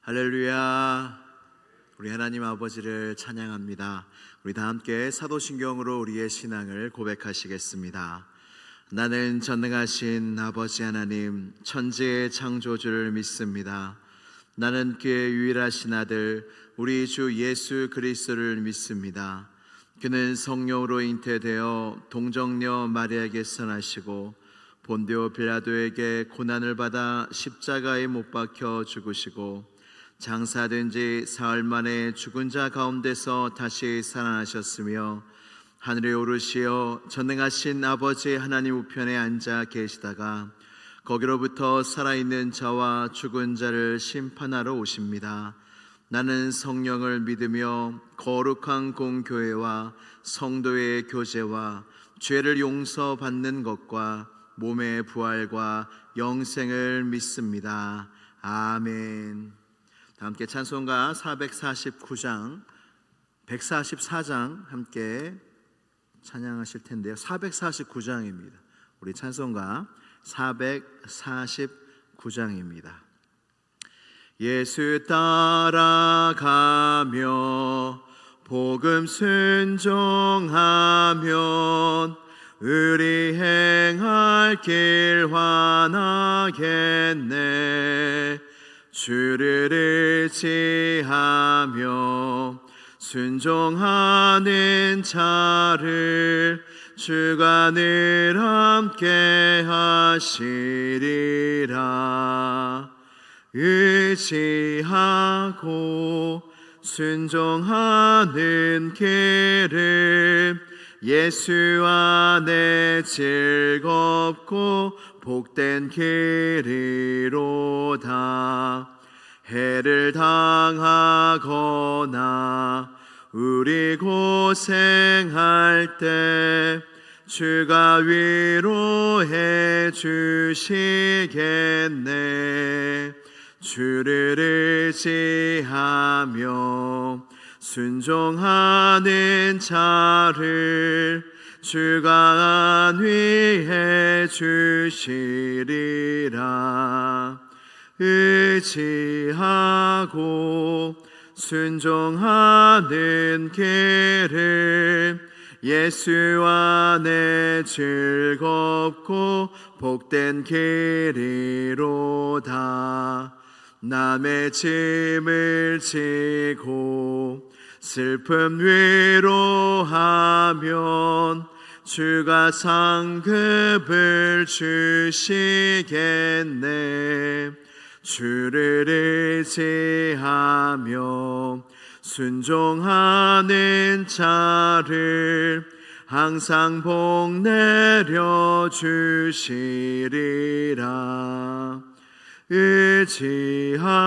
할렐루야. 우리 하나님 아버지를 찬양합니다. 우리 다 함께 사도신경으로 우리의 신앙을 고백하시겠습니다. 나는 전능하신 아버지 하나님, 천지의 창조주를 믿습니다. 나는 그의 유일하신 아들 우리 주 예수 그리스도를 믿습니다. 그는 성령으로 잉태되어 동정녀 마리아에게서 나시고 본디오 빌라도에게 고난을 받아 십자가에 못 박혀 죽으시고 장사된 지 사흘 만에 죽은 자 가운데서 다시 살아나셨으며 하늘에 오르시어 전능하신 아버지 하나님 우편에 앉아 계시다가 거기로부터 살아있는 자와 죽은 자를 심판하러 오십니다. 나는 성령을 믿으며 거룩한 공교회와 성도의 교제와 죄를 용서받는 것과 몸의 부활과 영생을 믿습니다. 아멘. 다 함께 찬송가 449장, 144장 함께 찬양하실 텐데요. 449장입니다. 우리 찬송가 449장입니다. 예수 따라가며 복음 순종하면 우리 행할 길 환하겠네. 주를 의지하며 순종하는 자를 주가 늘 함께 하시리라. 의지하고 순종하는 길을 예수 안에 즐겁고 복된 길이로다. 해를 당하거나 우리 고생할 때 주가 위로해 주시겠네. 주를 의지하며 순종하는 자를 주가 안위해 주시리라. 의지하고 순종하는 길을 예수 안에 즐겁고 복된 길이로다. 남의 짐을 지고 슬픔 위로하면 주가 상급을 주시겠네. 주를 의지하며 순종하는 자를 항상 복 내려 주시리라. 의지하고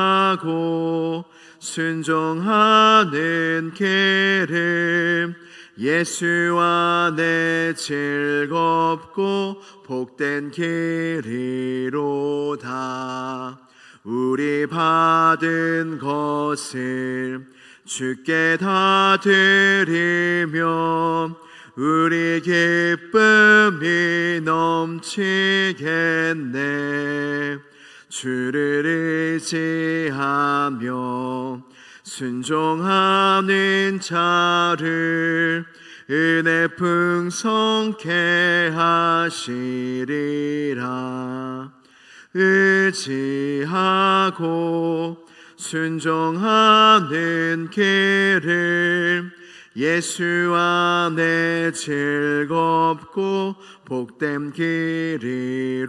순종하는 길을 예수 안에 즐겁고 복된 길이로다. 우리 받은 것을 주께 다 드리며 우리 기쁨이 넘치겠네. 주를 의지하며 순종하는 자를 은혜 풍성케 하시리라. 의지하고 순종하는 길을 예수 안에 즐겁고 복된 길이로다.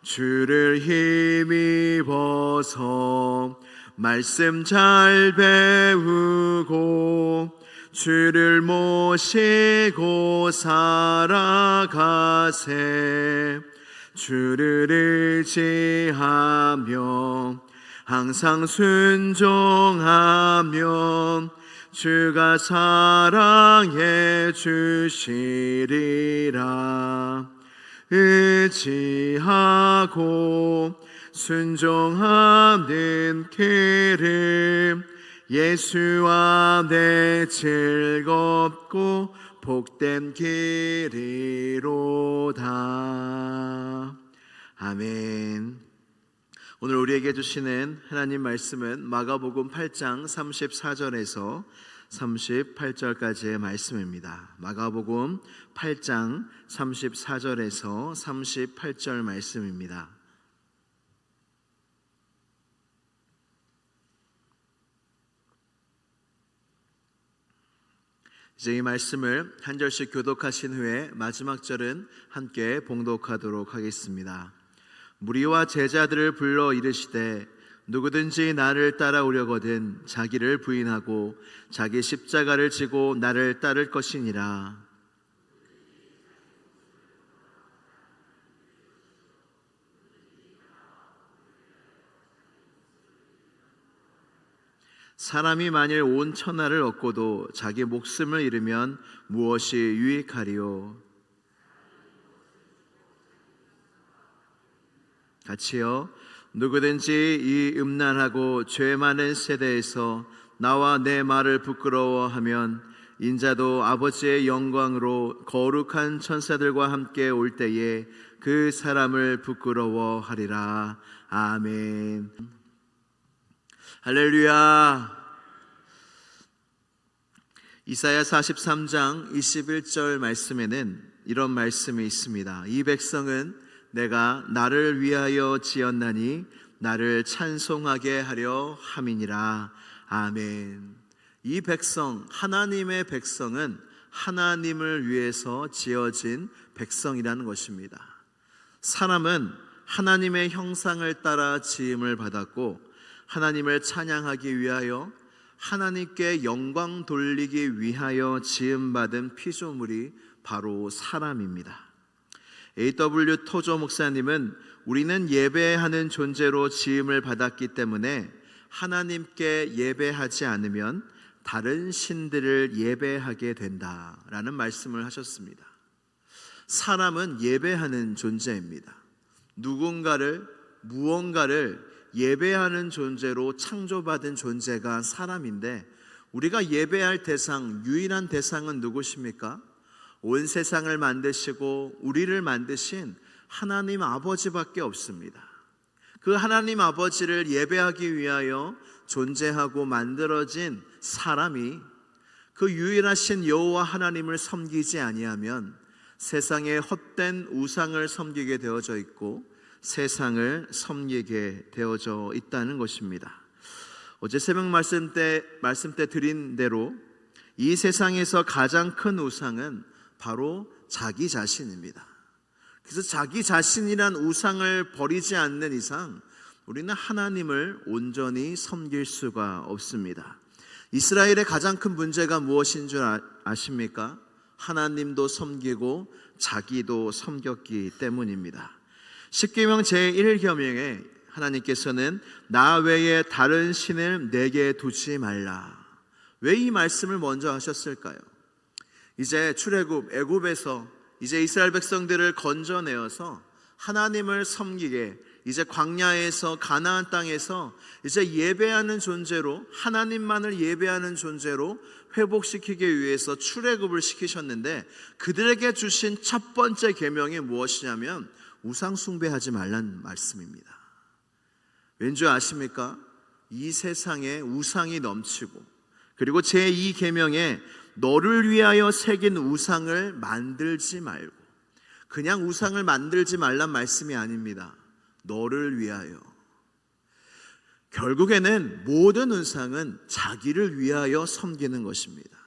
주를 힘입어서 말씀 잘 배우고 주를 모시고 살아가세. 주를 의지하며 항상 순종하면 주가 사랑해 주시리라. 의지하고 순종하는 길을 예수 안에 즐겁고 복된 길이로다. 아멘. 오늘 우리에게 주시는 하나님 말씀은 마가복음 8장 34절에서 38절까지의 말씀입니다. 마가복음 8장 34절에서 38절 말씀입니다. 이제 이 말씀을 한 절씩 교독하신 후에 마지막 절은 함께 봉독하도록 하겠습니다. 무리와 제자들을 불러 이르시되 누구든지 나를 따라오려거든 자기를 부인하고 자기 십자가를 지고 나를 따를 것이니라. 사람이 만일 온 천하를 얻고도 자기 목숨을 잃으면 무엇이 유익하리요? 같이요. 누구든지 이 음란하고 죄 많은 세대에서 나와 내 말을 부끄러워하면 인자도 아버지의 영광으로 거룩한 천사들과 함께 올 때에 그 사람을 부끄러워하리라. 아멘. 할렐루야. 이사야 43장 21절 말씀에는 이런 말씀이 있습니다. 이 백성은 내가 나를 위하여 지었나니 나를 찬송하게 하려 함이니라. 아멘. 이 백성, 하나님의 백성은 하나님을 위해서 지어진 백성이라는 것입니다. 사람은 하나님의 형상을 따라 지음을 받았고 하나님을 찬양하기 위하여 하나님께 영광 돌리기 위하여 지음받은 피조물이 바로 사람입니다. A.W. 토조 목사님은 우리는 예배하는 존재로 지음을 받았기 때문에 하나님께 예배하지 않으면 다른 신들을 예배하게 된다라는 말씀을 하셨습니다. 사람은 예배하는 존재입니다. 누군가를, 무언가를 예배하는 존재로 창조받은 존재가 사람인데 우리가 예배할 대상, 유일한 대상은 누구십니까? 온 세상을 만드시고 우리를 만드신 하나님 아버지밖에 없습니다. 그 하나님 아버지를 예배하기 위하여 존재하고 만들어진 사람이 그 유일하신 여호와 하나님을 섬기지 아니하면 세상에 헛된 우상을 섬기게 되어져 있고 세상을 섬기게 되어져 있다는 것입니다. 어제 새벽 말씀 때 드린 대로 이 세상에서 가장 큰 우상은 바로 자기 자신입니다. 그래서 자기 자신이란 우상을 버리지 않는 이상 우리는 하나님을 온전히 섬길 수가 없습니다. 이스라엘의 가장 큰 문제가 무엇인 줄 아십니까? 하나님도 섬기고 자기도 섬겼기 때문입니다. 십계명 제1계명에 하나님께서는 나 외에 다른 신을 내게 두지 말라. 왜 이 말씀을 먼저 하셨을까요? 이제 출애굽 애굽에서 이제 이스라엘 백성들을 건져내어서 하나님을 섬기게, 이제 광야에서 가나안 땅에서 이제 예배하는 존재로, 하나님만을 예배하는 존재로 회복시키기 위해서 출애굽을 시키셨는데 그들에게 주신 첫 번째 계명이 무엇이냐면 우상 숭배하지 말라는 말씀입니다. 왠지 아십니까? 이 세상에 우상이 넘치고 그리고 제2 계명에 너를 위하여 새긴 우상을 만들지 말고, 그냥 우상을 만들지 말란 말씀이 아닙니다. 너를 위하여. 결국에는 모든 우상은 자기를 위하여 섬기는 것입니다.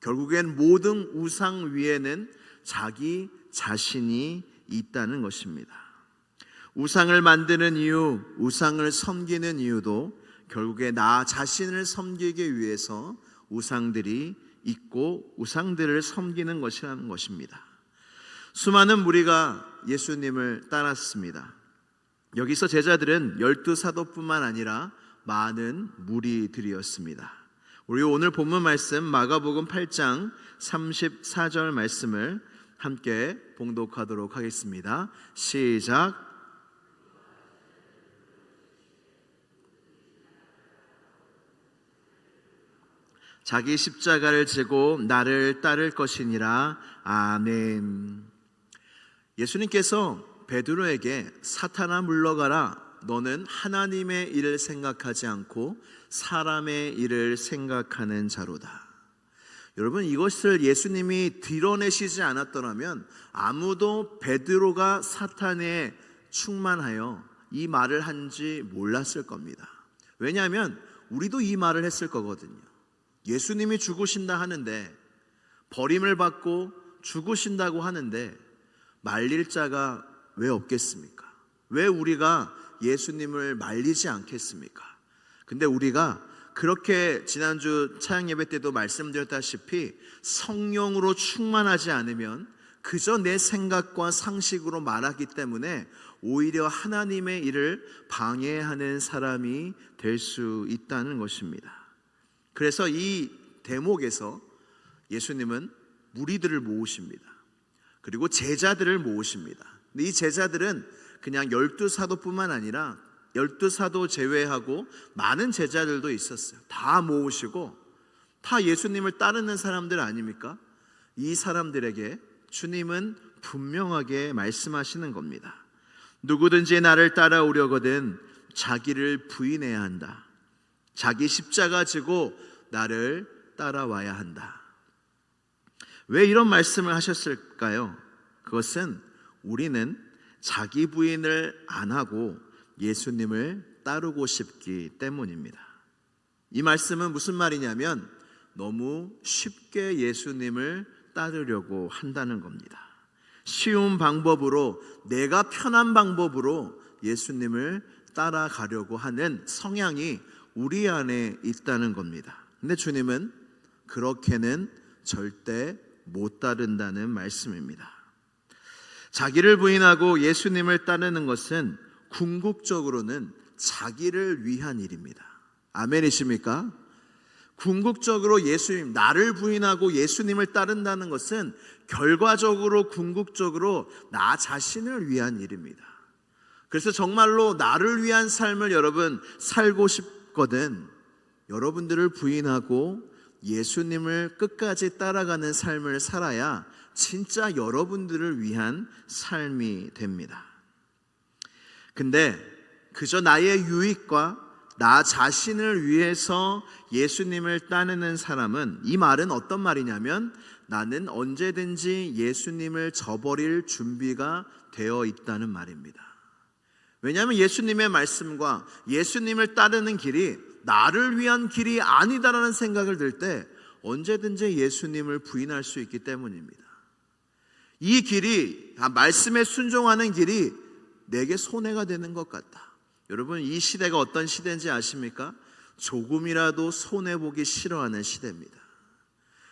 결국엔 모든 우상 위에는 자기 자신이 있다는 것입니다. 우상을 만드는 이유, 우상을 섬기는 이유도 결국에 나 자신을 섬기기 위해서 우상들이 있고 우상들을 섬기는 것이라는 것입니다. 수많은 무리가 예수님을 따랐습니다. 여기서 제자들은 12사도뿐만 아니라 많은 무리들이었습니다. 우리 오늘 본문 말씀 마가복음 8장 34절 말씀을 함께 봉독하도록 하겠습니다. 시작. 자기 십자가를 지고 나를 따를 것이니라. 아멘. 예수님께서 베드로에게 사탄아 물러가라 너는 하나님의 일을 생각하지 않고 사람의 일을 생각하는 자로다. 여러분, 이것을 예수님이 드러내시지 않았더라면 아무도 베드로가 사탄에 충만하여 이 말을 한지 몰랐을 겁니다. 왜냐하면 우리도 이 말을 했을 거거든요. 예수님이 죽으신다 하는데, 버림을 받고 죽으신다고 하는데 말릴 자가 왜 없겠습니까? 왜 우리가 예수님을 말리지 않겠습니까? 근데 우리가 그렇게 지난주 차양 예배 때도 말씀드렸다시피 성령으로 충만하지 않으면 그저 내 생각과 상식으로 말하기 때문에 오히려 하나님의 일을 방해하는 사람이 될 수 있다는 것입니다. 그래서 이 대목에서 예수님은 무리들을 모으십니다. 그리고 제자들을 모으십니다. 근데 이 제자들은 그냥 12사도뿐만 아니라 12사도 제외하고 많은 제자들도 있었어요. 다 모으시고 다 예수님을 따르는 사람들 아닙니까? 이 사람들에게 주님은 분명하게 말씀하시는 겁니다. 누구든지 나를 따라오려거든 자기를 부인해야 한다. 자기 십자가 지고 나를 따라와야 한다. 왜 이런 말씀을 하셨을까요? 그것은 우리는 자기 부인을 안 하고 예수님을 따르고 싶기 때문입니다. 이 말씀은 무슨 말이냐면 너무 쉽게 예수님을 따르려고 한다는 겁니다. 쉬운 방법으로, 내가 편한 방법으로 예수님을 따라가려고 하는 성향이 우리 안에 있다는 겁니다. 근데 주님은 그렇게는 절대 못 따른다는 말씀입니다. 자기를 부인하고 예수님을 따르는 것은 궁극적으로는 자기를 위한 일입니다. 아멘이십니까? 궁극적으로 예수님, 나를 부인하고 예수님을 따른다는 것은 결과적으로 궁극적으로 나 자신을 위한 일입니다. 그래서 정말로 나를 위한 삶을 여러분 살고 싶거든 여러분들을 부인하고 예수님을 끝까지 따라가는 삶을 살아야 진짜 여러분들을 위한 삶이 됩니다. 근데 그저 나의 유익과 나 자신을 위해서 예수님을 따르는 사람은, 이 말은 어떤 말이냐면 나는 언제든지 예수님을 저버릴 준비가 되어 있다는 말입니다. 왜냐하면 예수님의 말씀과 예수님을 따르는 길이 나를 위한 길이 아니다라는 생각을 들 때 언제든지 예수님을 부인할 수 있기 때문입니다. 이 길이, 말씀에 순종하는 길이 내게 손해가 되는 것 같다. 여러분, 이 시대가 어떤 시대인지 아십니까? 조금이라도 손해보기 싫어하는 시대입니다.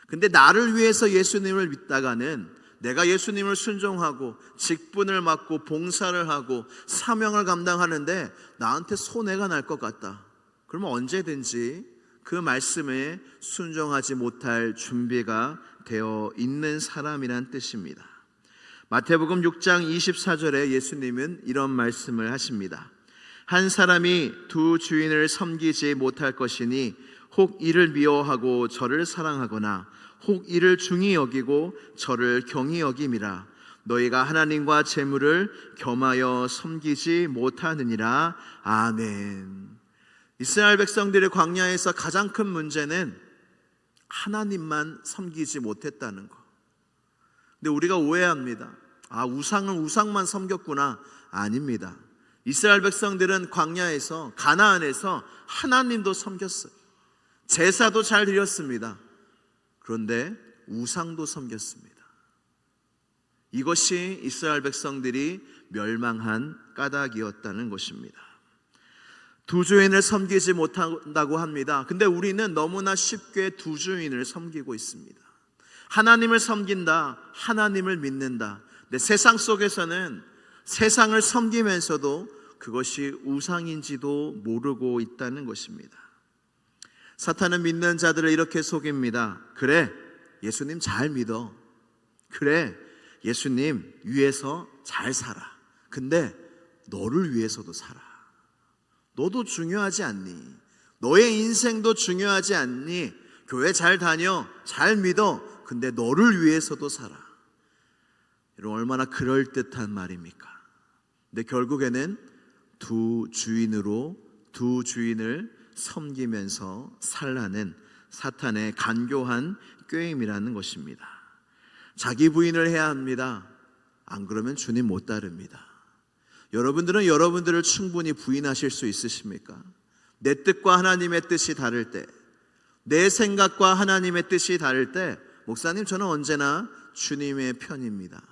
근데 나를 위해서 예수님을 믿다가는 내가 예수님을 순종하고 직분을 맡고 봉사를 하고 사명을 감당하는데 나한테 손해가 날 것 같다. 그러면 언제든지 그 말씀에 순종하지 못할 준비가 되어 있는 사람이란 뜻입니다. 마태복음 6장 24절에 예수님은 이런 말씀을 하십니다. 한 사람이 두 주인을 섬기지 못할 것이니 혹 이를 미워하고 저를 사랑하거나 혹 이를 중히 여기고 저를 경히 여김이라. 너희가 하나님과 재물을 겸하여 섬기지 못하느니라. 아멘. 이스라엘 백성들의 광야에서 가장 큰 문제는 하나님만 섬기지 못했다는 거. 근데 우리가 오해합니다. 우상은 우상만 섬겼구나. 아닙니다. 이스라엘 백성들은 광야에서, 가나안에서 하나님도 섬겼어요. 제사도 잘 드렸습니다. 그런데 우상도 섬겼습니다. 이것이 이스라엘 백성들이 멸망한 까닭이었다는 것입니다. 두 주인을 섬기지 못한다고 합니다. 근데 우리는 너무나 쉽게 두 주인을 섬기고 있습니다. 하나님을 섬긴다, 하나님을 믿는다. 근데 세상 속에서는 세상을 섬기면서도 그것이 우상인지도 모르고 있다는 것입니다. 사탄은 믿는 자들을 이렇게 속입니다. 그래, 예수님 잘 믿어. 그래, 예수님 위해서 잘 살아. 근데 너를 위해서도 살아. 너도 중요하지 않니? 너의 인생도 중요하지 않니? 교회 잘 다녀, 잘 믿어. 근데 너를 위해서도 살아. 여러분, 얼마나 그럴듯한 말입니까? 근데 결국에는 두 주인으로 두 주인을 섬기면서 살라는 사탄의 간교한 꾀임이라는 것입니다. 자기 부인을 해야 합니다. 안 그러면 주님 못 따릅니다. 여러분들은 여러분들을 충분히 부인하실 수 있으십니까? 내 뜻과 하나님의 뜻이 다를 때, 내 생각과 하나님의 뜻이 다를 때, 목사님 저는 언제나 주님의 편입니다.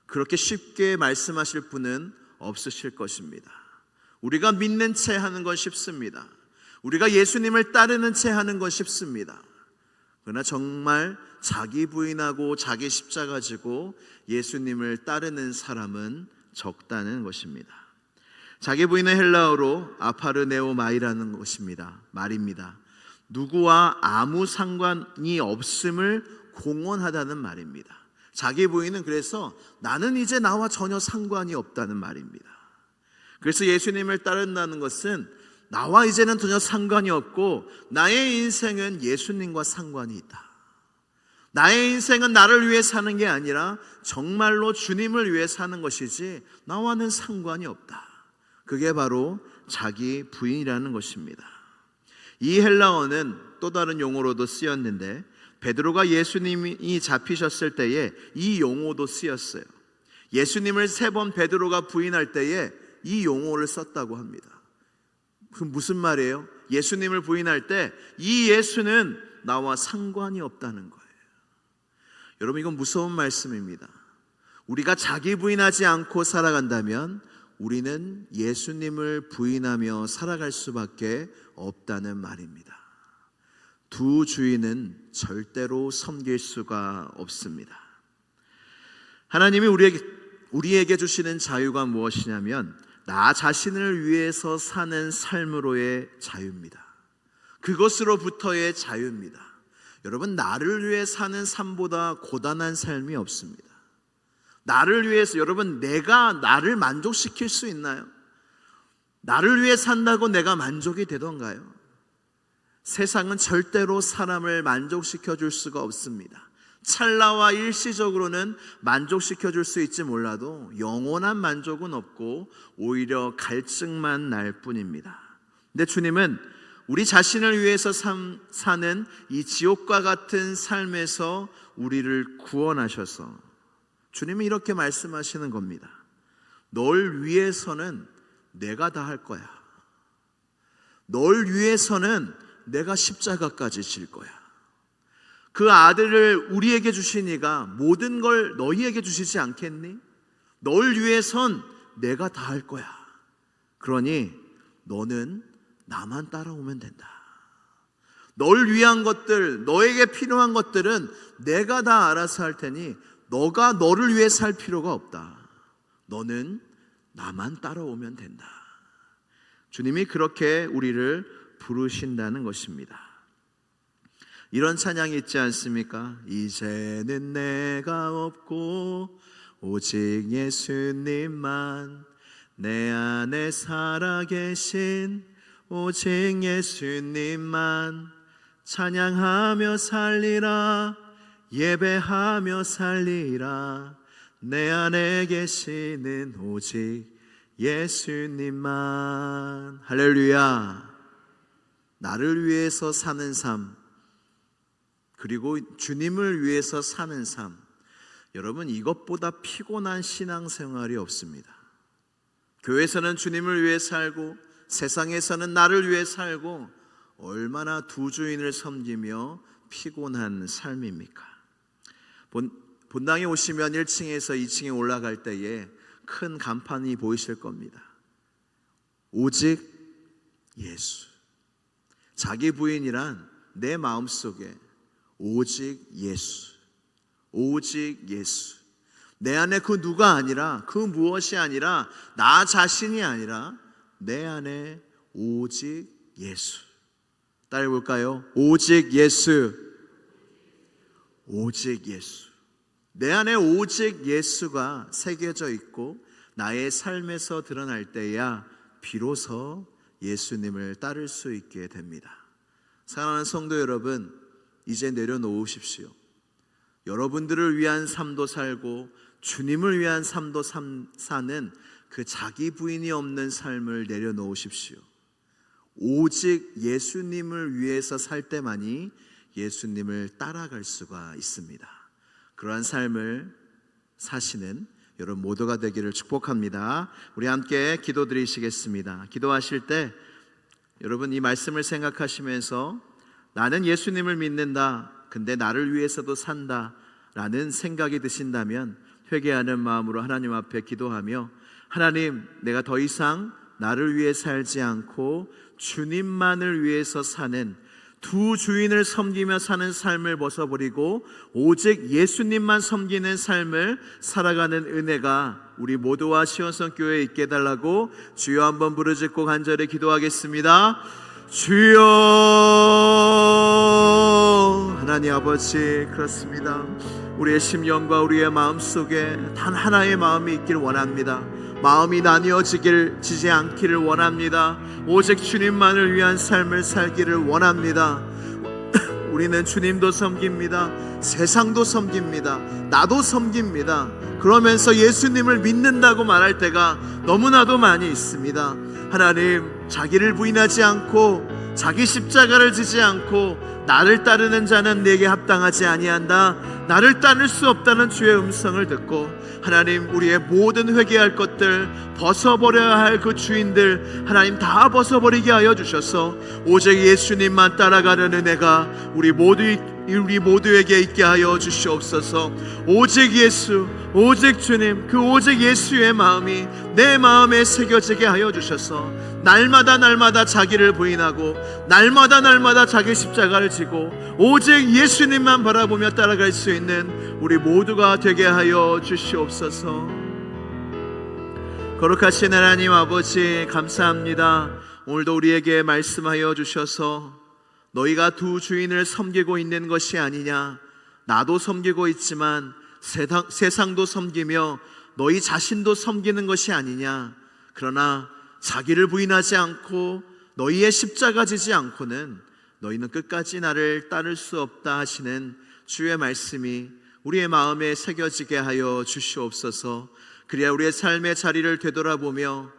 그렇게 쉽게 말씀하실 분은 없으실 것입니다. 우리가 믿는 채 하는 건 쉽습니다. 우리가 예수님을 따르는 채 하는 건 쉽습니다. 그러나 정말 자기 부인하고 자기 십자가 지고 예수님을 따르는 사람은 적다는 것입니다. 자기 부인은 헬라어로 아파르네오마이라는 것입니다. 말입니다. 누구와 아무 상관이 없음을 공언하다는 말입니다. 자기 부인은 그래서 나는 이제 나와 전혀 상관이 없다는 말입니다. 그래서 예수님을 따른다는 것은 나와 이제는 전혀 상관이 없고 나의 인생은 예수님과 상관이 있다. 나의 인생은 나를 위해 사는 게 아니라 정말로 주님을 위해 사는 것이지 나와는 상관이 없다. 그게 바로 자기 부인이라는 것입니다. 이 헬라어는 또 다른 용어로도 쓰였는데 베드로가 예수님이 잡히셨을 때에 이 용어도 쓰였어요. 예수님을 3번 베드로가 부인할 때에 이 용어를 썼다고 합니다. 그 무슨 말이에요? 예수님을 부인할 때 이 예수는 나와 상관이 없다는 거예요. 여러분 이건 무서운 말씀입니다. 우리가 자기 부인하지 않고 살아간다면 우리는 예수님을 부인하며 살아갈 수밖에 없다는 말입니다. 두 주인은 절대로 섬길 수가 없습니다. 하나님이 우리에게 주시는 자유가 무엇이냐면 나 자신을 위해서 사는 삶으로의 자유입니다. 그것으로부터의 자유입니다. 여러분 나를 위해 사는 삶보다 고단한 삶이 없습니다. 나를 위해서 여러분 내가 나를 만족시킬 수 있나요? 나를 위해 산다고 내가 만족이 되던가요? 세상은 절대로 사람을 만족시켜 줄 수가 없습니다. 찰나와 일시적으로는 만족시켜 줄 수 있지 몰라도 영원한 만족은 없고 오히려 갈증만 날 뿐입니다. 근데 주님은 우리 자신을 위해서 사는 이 지옥과 같은 삶에서 우리를 구원하셔서 주님은 이렇게 말씀하시는 겁니다. 널 위해서는 내가 다 할 거야. 널 위해서는 내가 십자가까지 질 거야. 그 아들을 우리에게 주시니가 모든 걸 너희에게 주시지 않겠니? 널 위해선 내가 다 할 거야. 그러니 너는 나만 따라오면 된다. 널 위한 것들, 너에게 필요한 것들은 내가 다 알아서 할 테니 너가 너를 위해 살 필요가 없다. 너는 나만 따라오면 된다. 주님이 그렇게 우리를 부르신다는 것입니다. 이런 찬양이 있지 않습니까? 이제는 내가 없고 오직 예수님만 내 안에 살아계신 오직 예수님만 찬양하며 살리라 예배하며 살리라 내 안에 계시는 오직 예수님만. 할렐루야. 나를 위해서 사는 삶 그리고 주님을 위해서 사는 삶, 여러분 이것보다 피곤한 신앙생활이 없습니다. 교회에서는 주님을 위해 살고 세상에서는 나를 위해 살고 얼마나 두 주인을 섬기며 피곤한 삶입니까? 본당에 오시면 1층에서 2층에 올라갈 때에 큰 간판이 보이실 겁니다. 오직 예수. 자기 부인이란 내 마음속에 오직 예수, 오직 예수. 내 안에 그 누가 아니라 그 무엇이 아니라 나 자신이 아니라 내 안에 오직 예수. 따라해 볼까요? 오직 예수, 오직 예수. 내 안에 오직 예수가 새겨져 있고 나의 삶에서 드러날 때야 비로소 예수님을 따를 수 있게 됩니다. 사랑하는 성도 여러분, 이제 내려놓으십시오. 여러분들을 위한 삶도 살고 주님을 위한 삶도 사는 그 자기 부인이 없는 삶을 내려놓으십시오. 오직 예수님을 위해서 살 때만이 예수님을 따라갈 수가 있습니다. 그러한 삶을 사시는 여러분 모두가 되기를 축복합니다. 우리 함께 기도드리시겠습니다. 기도하실 때 여러분 이 말씀을 생각하시면서 나는 예수님을 믿는다, 근데 나를 위해서도 산다 라는 생각이 드신다면 회개하는 마음으로 하나님 앞에 기도하며, 하나님, 내가 더 이상 나를 위해 살지 않고 주님만을 위해서 사는, 두 주인을 섬기며 사는 삶을 벗어버리고 오직 예수님만 섬기는 삶을 살아가는 은혜가 우리 모두와 시온성교회에 있게 해달라고 주여 한번 부르짖고 간절히 기도하겠습니다. 주여. 하나님 아버지, 그렇습니다. 우리의 심령과 우리의 마음속에 단 하나의 마음이 있길 원합니다. 마음이 나뉘어지지 않기를 원합니다. 오직 주님만을 위한 삶을 살기를 원합니다. 우리는 주님도 섬깁니다. 세상도 섬깁니다. 나도 섬깁니다. 그러면서 예수님을 믿는다고 말할 때가 너무나도 많이 있습니다. 하나님, 자기를 부인하지 않고 자기 십자가를 지지 않고 나를 따르는 자는 내게 합당하지 아니한다, 나를 따를 수 없다는 주의 음성을 듣고 하나님, 우리의 모든 회개할 것들, 벗어버려야 할 그 주인들 하나님 다 벗어버리게 하여 주셔서 오직 예수님만 따라가는 은혜가 우리 모두에게 있게 하여 주시옵소서. 오직 예수, 오직 주님, 그 오직 예수의 마음이 내 마음에 새겨지게 하여 주셔서 날마다 자기를 부인하고 날마다 자기 십자가를 지고 오직 예수님만 바라보며 따라갈 수 있는 우리 모두가 되게 하여 주시옵소서. 거룩하신 하나님 아버지, 감사합니다. 오늘도 우리에게 말씀하여 주셔서 너희가 두 주인을 섬기고 있는 것이 아니냐, 나도 섬기고 있지만 세상도 섬기며 너희 자신도 섬기는 것이 아니냐, 그러나 자기를 부인하지 않고 너희의 십자가 지지 않고는 너희는 끝까지 나를 따를 수 없다 하시는 주의 말씀이 우리의 마음에 새겨지게 하여 주시옵소서. 그래야 우리의 삶의 자리를 되돌아보며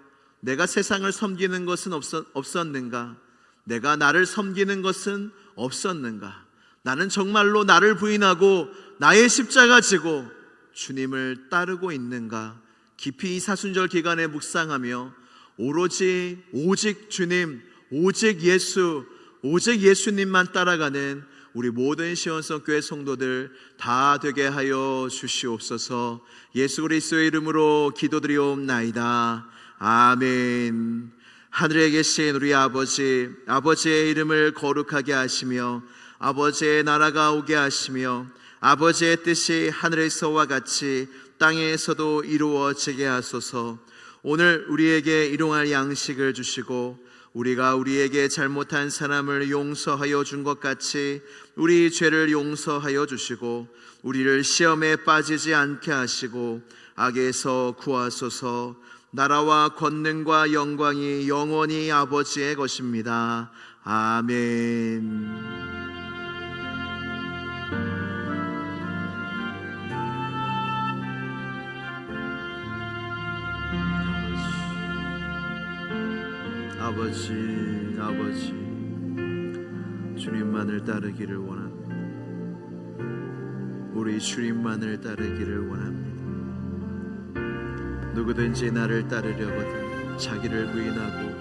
내가 세상을 섬기는 것은 없었는가, 내가 나를 섬기는 것은 없었는가, 나는 정말로 나를 부인하고 나의 십자가 지고 주님을 따르고 있는가, 깊이 이 사순절 기간에 묵상하며 오직 주님, 오직 예수, 오직 예수님만 따라가는 우리 모든 시온성교회 성도들 다 되게 하여 주시옵소서. 예수 그리스도의 이름으로 기도드리옵나이다. 아멘. 하늘에 계신 우리 아버지, 아버지의 이름을 거룩하게 하시며 아버지의 나라가 오게 하시며 아버지의 뜻이 하늘에서와 같이 땅에서도 이루어지게 하소서. 오늘 우리에게 일용할 양식을 주시고 우리가 우리에게 잘못한 사람을 용서하여 준 것 같이 우리 죄를 용서하여 주시고 우리를 시험에 빠지지 않게 하시고 악에서 구하소서. 나라와 권능과 영광이 영원히 아버지의 것입니다. 아멘. 아버지, 주님만을 따르기를 원합니다. 우리 주님만을 따르기를 원합니다. 누구든지 나를 따르려거든 자기를 부인하고